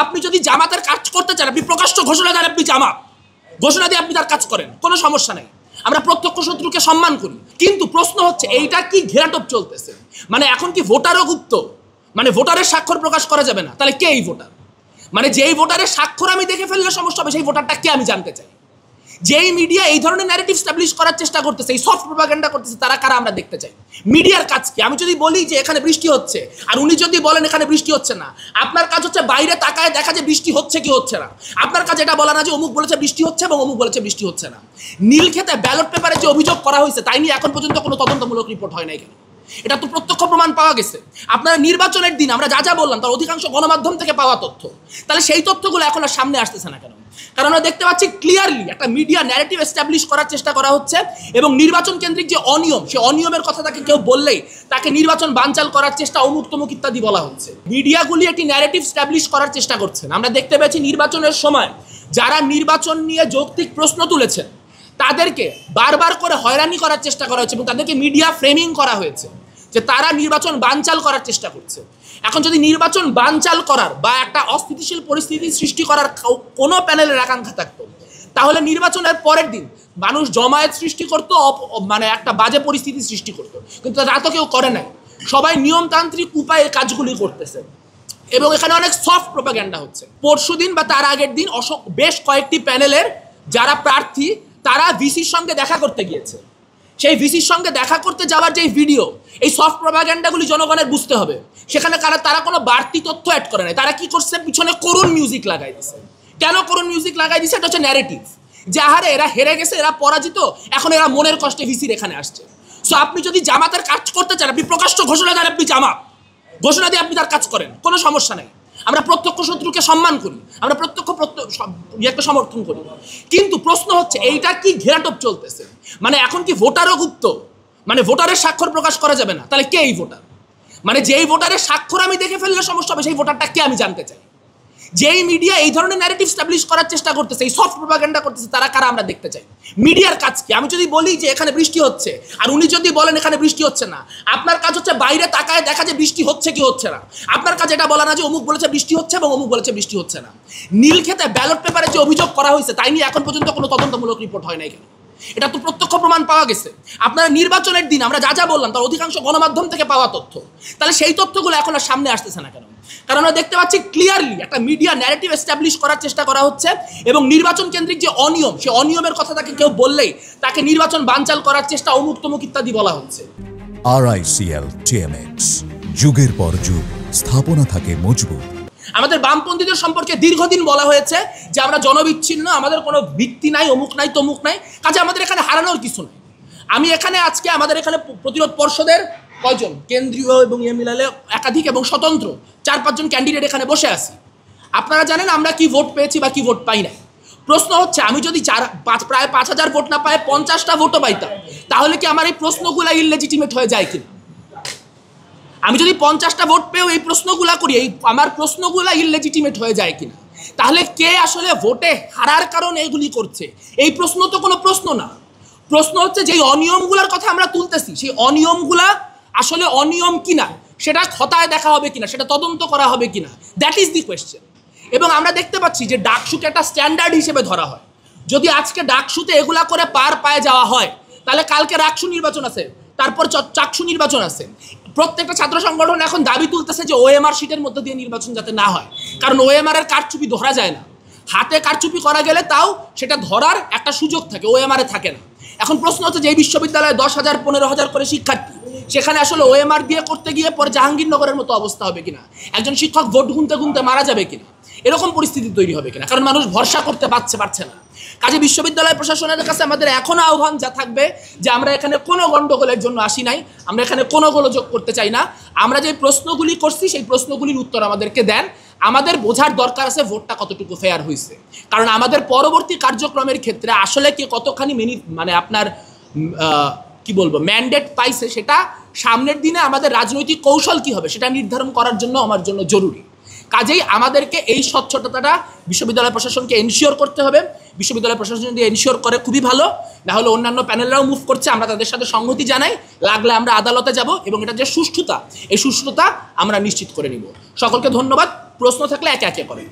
আপনি যদি জামাতের কাজ করতে চান, আপনি প্রকাশ্য ঘোষণা দেন আপনি জামাত, ঘোষণা দিয়ে আপনি তার কাজ করেন, কোনো সমস্যা নাই। আমরা প্রত্যক্ষ শত্রুকে সম্মান করি। কিন্তু প্রশ্ন হচ্ছে এইটা কি ঘেরাটোপ চলতেছে? মানে এখন কি ভোটারও গুপ্ত? মানে ভোটারের স্বাক্ষর প্রকাশ করা যাবে না? তাহলে কে এই ভোটার? মানে যেই ভোটারের স্বাক্ষর আমি দেখে ফেললে সমস্যা হবে, সেই ভোটারটা কে আমি জানতে চাই। যেই মিডিয়া এই ধরনের ন্যারেটিভ স্টাবলিশ করার চেষ্টা করতেছে, এই সফট প্রপাগান্ডা করতেছে, তারা কারা আমরা দেখতে চাই। মিডিয়ার কাজ কি? আমি যদি বলি যে এখানে বৃষ্টি হচ্ছে আর উনি যদি বলেন এখানে বৃষ্টি হচ্ছে না, আপনার কাজ হচ্ছে বাইরে তাকায় দেখা যে বৃষ্টি হচ্ছে কি হচ্ছে না। আপনার কাজ এটা বলা না যে অমুক বলেছে বৃষ্টি হচ্ছে এবং অমুক বলেছে বৃষ্টি হচ্ছে না। নীলক্ষেতে ব্যালট পেপারে যে অভিযোগ করা হয়েছে তাই নিয়ে এখন পর্যন্ত কোনো তদন্তমূলক রিপোর্ট হয় নাই কেন? এটা তো প্রত্যক্ষ প্রমাণ পাওয়া গেছে। আপনারা নির্বাচনের দিন আমরা যা যা বললাম তার অধিকাংশ গণমাধ্যম থেকে পাওয়া তথ্য। তাহলে সেই তথ্যগুলো এখন আর সামনে আসতেছে না কেন? কারণ আমরা দেখতে পাচ্ছি ক্লিয়ারলি একটা মিডিয়া ন্যারেটিভ এস্টাবলিশ করার চেষ্টা করা হচ্ছে এবং নির্বাচন কেন্দ্রিক যে অনিয়ম, সেই অনিয়মের কথা তাকে কেউ বললেই তাকে নির্বাচন বানচাল করার চেষ্টা, অমুক তমুক ইত্যাদি বলা হচ্ছে। মিডিয়াগুলি একটি ন্যারেটিভ এস্টাবলিশ করার চেষ্টা করছেন। আমরা দেখতে পাচ্ছি নির্বাচনের সময় যারা নির্বাচন নিয়ে যৌক্তিক প্রশ্ন তুলেছেন তাদেরকে বারবার করে হয়রানি করার চেষ্টা করা হয়েছে এবং তাদেরকে মিডিয়া ফ্রেমিং করা হয়েছে যে তারা নির্বাচন বানচাল করার চেষ্টা করছে। এখন যদি নির্বাচন বানচাল করার বা একটা অস্থিতিশীল পরিস্থিতি সৃষ্টি করার কোনো প্যানেলের আকাঙ্ক্ষা থাকতো, তাহলে নির্বাচনের পরের দিন মানুষ জমায়েত সৃষ্টি করতো, মানে একটা বাজে পরিস্থিতি সৃষ্টি করতো। কিন্তু তা তো কেউ করে নাই। সবাই নিয়মতান্ত্রিক উপায়ে কাজগুলি করতেছে এবং এখানে অনেক সফট প্রপাগান্ডা হচ্ছে। পরশুদিন বা তার আগের দিন বেশ কয়েকটি প্যানেলের যারা প্রার্থী তারা ভিসির সঙ্গে দেখা করতে গিয়েছে। সেই ভিসির সঙ্গে দেখা করতে যাওয়ার যে ভিডিও, এই সফট প্রপাগান্ডাগুলি জনগণের বুঝতে হবে। সেখানে তারা কোনো বাড়তি তথ্য অ্যাড করে নাই। তারা কি করছে? পিছনে করুণ মিউজিক লাগাই দিছে। কেন করুণ মিউজিক লাগাই দিছে? এটা হচ্ছে ন্যারেটিভ যে আহারে এরা হেরে গেছে, এরা পরাজিত, এখন এরা মনের কষ্টে ভিসির এখানে আসছে। সো আপনি যদি জামাতের কাজ করতে চান, আপনি প্রকাশ্য ঘোষণা দেন আপনি জামাত, ঘোষণা দিয়ে আপনি তার কাজ করেন, কোনো সমস্যা নাই। আমরা প্রত্যক্ষ শত্রুকে সম্মান করি, আমরা প্রত্যক্ষ সমর্থন করি। কিন্তু প্রশ্ন হচ্ছে এইটা কি ঘেরাটোপ চলতেছে? মানে এখন কি ভোটারও গুপ্ত? মানে ভোটারের স্বাক্ষর প্রকাশ করা যাবে না? তাহলে কে এই ভোটার? মানে যেই ভোটারের স্বাক্ষর আমি দেখে ফেললে সমস্যা হবে, সেই ভোটারটা কে আমি জানতে চাই। যেই মিডিয়া এই ধরনের ন্যারেটিভ স্টাবলিশ করার চেষ্টা করতেছে, এই সফট প্রপাগান্ডা করতেছে, তারা কারা আমরা দেখতে চাই। মিডিয়ার কাজ কি? আমি যদি বলি যে এখানে বৃষ্টি হচ্ছে আর উনি যদি বলেন এখানে বৃষ্টি হচ্ছে না, আপনার কাজ হচ্ছে বাইরে তাকায় দেখা যে বৃষ্টি হচ্ছে কি হচ্ছে না। আপনার কাজ এটা বলা না যে অমুক বলেছে বৃষ্টি হচ্ছে এবং অমুক বলেছে বৃষ্টি হচ্ছে না। নীলক্ষেতে ব্যালট পেপারে যে অভিযোগ করা হয়েছে তাই নিয়ে এখন পর্যন্ত কোনো তদন্তমূলক রিপোর্ট হয় নাই কেন? এটা তো প্রত্যক্ষ প্রমাণ পাওয়া গেছে। আপনারা নির্বাচনের দিন আমরা যা যা বললাম তার অধিকাংশ গণমাধ্যম থেকে পাওয়া তথ্য। তাহলে সেই তথ্যগুলো এখন আর সামনে আসতেছে না কেন? কারণ আমরা দেখতে পাচ্ছি ক্লিয়ারলি একটা মিডিয়া ন্যারেটিভ এস্টাবলিশ করার চেষ্টা করা হচ্ছে এবং নির্বাচন কেন্দ্রিক যে অনিয়ম, সেই অনিয়মের কথা তাকে কেউ বললেই তাকে নির্বাচন বানচাল করার চেষ্টা, অমুক তমুক ইত্যাদি বলা হচ্ছে। RICL TMX, যুগের পর যুগ স্থাপনা থাকে মজবুত। আমাদের বামপন্থীদের সম্পর্কে দীর্ঘদিন বলা হয়েছে যে আমরা জনবিচ্ছিন্ন, আমাদের কোনো ভিত্তি নাই, অমুক নাই তমুক নাই, কাজে আমাদের এখানে হারানোর কিছু নাই। আমি এখানে আজকে আমাদের এখানে প্রতিরোধ পর্ষদের কয়জন কেন্দ্রীয় এবং মিলালে একাধিক এবং স্বতন্ত্র 4-5 জন ক্যান্ডিডেট এখানে বসে আছি। আপনারা জানেন আমরা কি ভোট পেয়েছি বা কি ভোট পাই না। প্রশ্ন হচ্ছে আমি যদি প্রায় 5000 ভোট না পাই 50টা ভোটও পাইতাম, তাহলে কি আমার এই প্রশ্নগুলা ইললেজিটিমেট হয়ে যায় কিনা? আমি যদি 50টা ভোট পেয়েও এই প্রশ্নগুলা করি, এই আমার প্রশ্নগুলা ইললেজিটিমেট হয়ে যায় কিনা? তাহলে কে আসলে ভোটে হারার কারণে এইগুলি করছে? এই প্রশ্ন তো কোনো প্রশ্ন না। প্রশ্ন হচ্ছে যেই অনিয়মগুলোর কথা আমরা তুলতেছি, সেই অনিয়মগুলা আসলে অনিয়ম কিনা, সেটা খতায় দেখা হবে কিনা, সেটা তদন্ত করা হবে কিনা, দ্যাট ইজ দি কোয়েশ্চেন। এবং আমরা দেখতে পাচ্ছি যে ডাকসুকে একটা স্ট্যান্ডার্ড হিসেবে ধরা হয়। যদি আজকে ডাকসুতে এগুলা করে পার পায়ে যাওয়া হয়, তাহলে কালকে রাকসু নির্বাচন আছে, তারপর চাকসু নির্বাচন আছে। প্রত্যেকটা ছাত্র সংগঠন এখন দাবি তুলতেছে যে ওএমআর শিটের মধ্যে দিয়ে নির্বাচন যাতে না হয়, কারণ ওএমআর এর কারচুপি ধরা যায় না। হাতে কারচুপি করা গেলে তাও সেটা ধরার একটা সুযোগ থাকে, ওএমআর এ থাকে না। এখন প্রশ্ন হচ্ছে যে এই বিশ্ববিদ্যালয়ে 10,000 15,000 করে শিক্ষার্থী, সেখানে আসলে ওএমআর দিয়ে করতে গিয়ে পরে জাহাঙ্গীরনগরের মতো অবস্থা হবে কিনা, একজন শিক্ষক ভোট গুনতে গুনতে মারা যাবে কিনা, এরকম পরিস্থিতি তৈরি হবে কিনা, কারণ মানুষ ভরসা করতে পারছে না। কাজে বিশ্ববিদ্যালয় প্রশাসনের কাছে আমাদের এখনো আহ্বান যা থাকবে যে আমরা এখানে কোনো গণ্ডগোলের জন্য আসি নাই, আমরা এখানে কোনো গোলযোগ করতে চাই না। আমরা যে প্রশ্নগুলি করছি সেই প্রশ্নগুলির উত্তর আমাদেরকে দেন। আমাদের বোঝার দরকার আছে ভোটটা কতটুকু ফেয়ার হয়েছে, কারণ আমাদের পরবর্তী কার্যক্রমের ক্ষেত্রে আসলে কে কতখানি মানে আপনার কি বলবো ম্যান্ডেট পাইছে, সেটা সামনের দিনে আমাদের রাজনৈতিক কৌশল কি হবে সেটা নির্ধারণ করার জন্য আমার জন্য জরুরি। কাজেই আমাদেরকে এই স্বচ্ছতাটা বিশ্ববিদ্যালয় প্রশাসনকে এনশিওর করতে হবে। বিশ্ববিদ্যালয় প্রশাসন যদি এনশিওর করে খুবই ভালো, না হলে অন্যান্য প্যানেলরাও মুভ করছে, আমরা তাদের সাথে সংহতি জানাই, লাগলে আমরা আদালতে যাব এবং এটা যে সুষ্ঠুতা, এই সুষ্ঠুতা আমরা নিশ্চিত করে নিব। সকলকে ধন্যবাদ। প্রশ্ন থাকলে একে একে করেন।